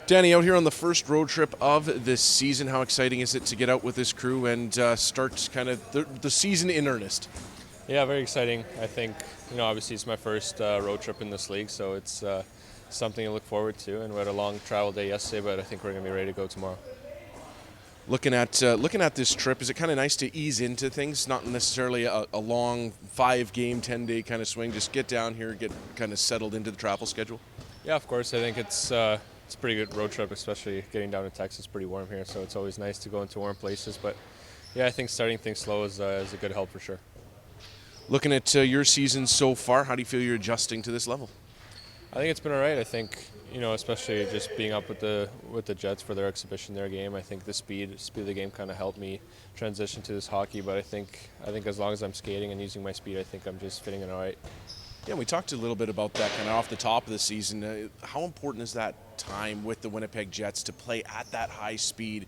Danny, out here on the first road trip of this season, how exciting is it to get out with this crew and start kind of the season in earnest? Yeah, very exciting. I think, obviously it's my first road trip in this league, so it's something to look forward to. And we had a long travel day yesterday, but I think we're going to be ready to go tomorrow. Looking at this trip, is it kind of nice to ease into things? Not necessarily a long 5-game, 10-day kind of swing. Just get down here, get kind of settled into the travel schedule. Yeah, of course. I think it's a pretty good road trip, especially getting down to Texas. Pretty warm here, so it's always nice to go into warm places. But yeah, I think starting things slow is a good help for sure. Looking at your season so far, how do you feel you're adjusting to this level? I think it's been all right. I think, especially just being up with the Jets for their exhibition, their game. I think the speed of the game kind of helped me transition to this hockey. But I think as long as I'm skating and using my speed, I think I'm just fitting in all right. Yeah, we talked a little bit about that kind of off the top of the season. How important is that time with the Winnipeg Jets to play at that high speed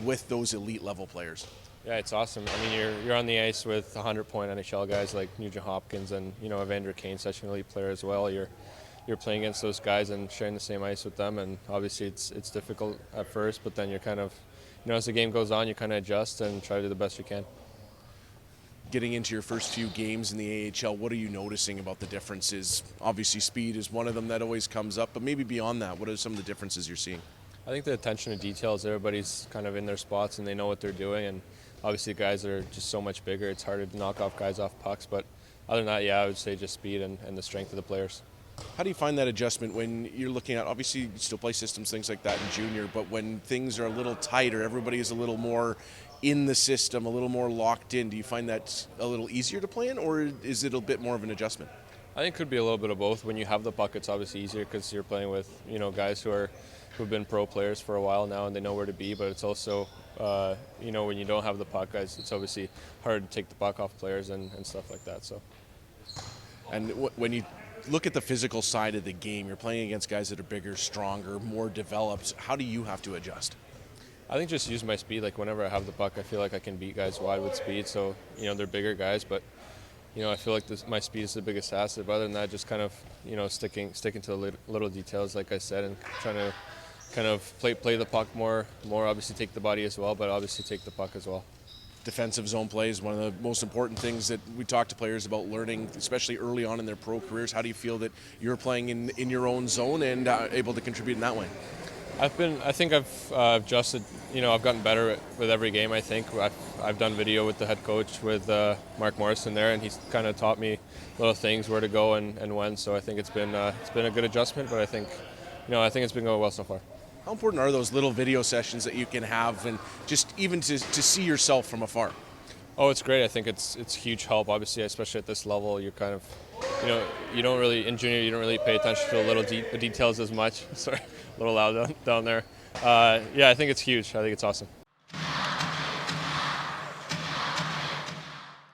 with those elite level players? Yeah, it's awesome. I mean, you're on the ice with 100-point NHL guys like Nugent Hopkins and Evander Kane, such an elite player as well. You're playing against those guys and sharing the same ice with them, and obviously it's difficult at first, but then you're kind of, as the game goes on, you kind of adjust and try to do the best you can. Getting into your first few games in the AHL, what are you noticing about the differences? Obviously, speed is one of them that always comes up, but maybe beyond that, what are some of the differences you're seeing? I think the attention to details, everybody's kind of in their spots and they know what they're doing, and obviously guys are just so much bigger. It's harder to knock off guys off pucks, but other than that, yeah, I would say just speed and the strength of the players. How do you find that adjustment when you're looking at, obviously you still play systems, things like that in junior, but when things are a little tighter, everybody is a little more in the system, a little more locked in, do you find that a little easier to play in, or is it a bit more of an adjustment? I think it could be a little bit of both. When you have the puck, it's obviously easier because you're playing with guys who've been pro players for a while now and they know where to be. But it's also when you don't have the puck, guys, it's obviously hard to take the puck off players and stuff like that. So. And when you look at the physical side of the game, you're playing against guys that are bigger, stronger, more developed. How do you have to adjust? I think just use my speed. Like whenever I have the puck, I feel like I can beat guys wide with speed. So they're bigger guys, but I feel like my speed is the biggest asset. But other than that, just kind of sticking to the little details, like I said, and trying to kind of play the puck more. Obviously take the body as well, but obviously take the puck as well. Defensive zone play is one of the most important things that we talk to players about learning, especially early on in their pro careers. How do you feel that you're playing in your own zone and able to contribute in that way? I think I've adjusted. I've gotten better with every game. I think I've done video with the head coach with Mark Morrison there, and he's kind of taught me little things, where to go and when. So I think it's been a good adjustment. But I think it's been going well so far. How important are those little video sessions that you can have, and just even to see yourself from afar? Oh, it's great. I think it's huge help. Obviously, especially at this level, you're kind of, you don't really, in junior, you don't really pay attention to the details as much. Sorry, a little loud down there. Yeah, I think it's huge. I think it's awesome.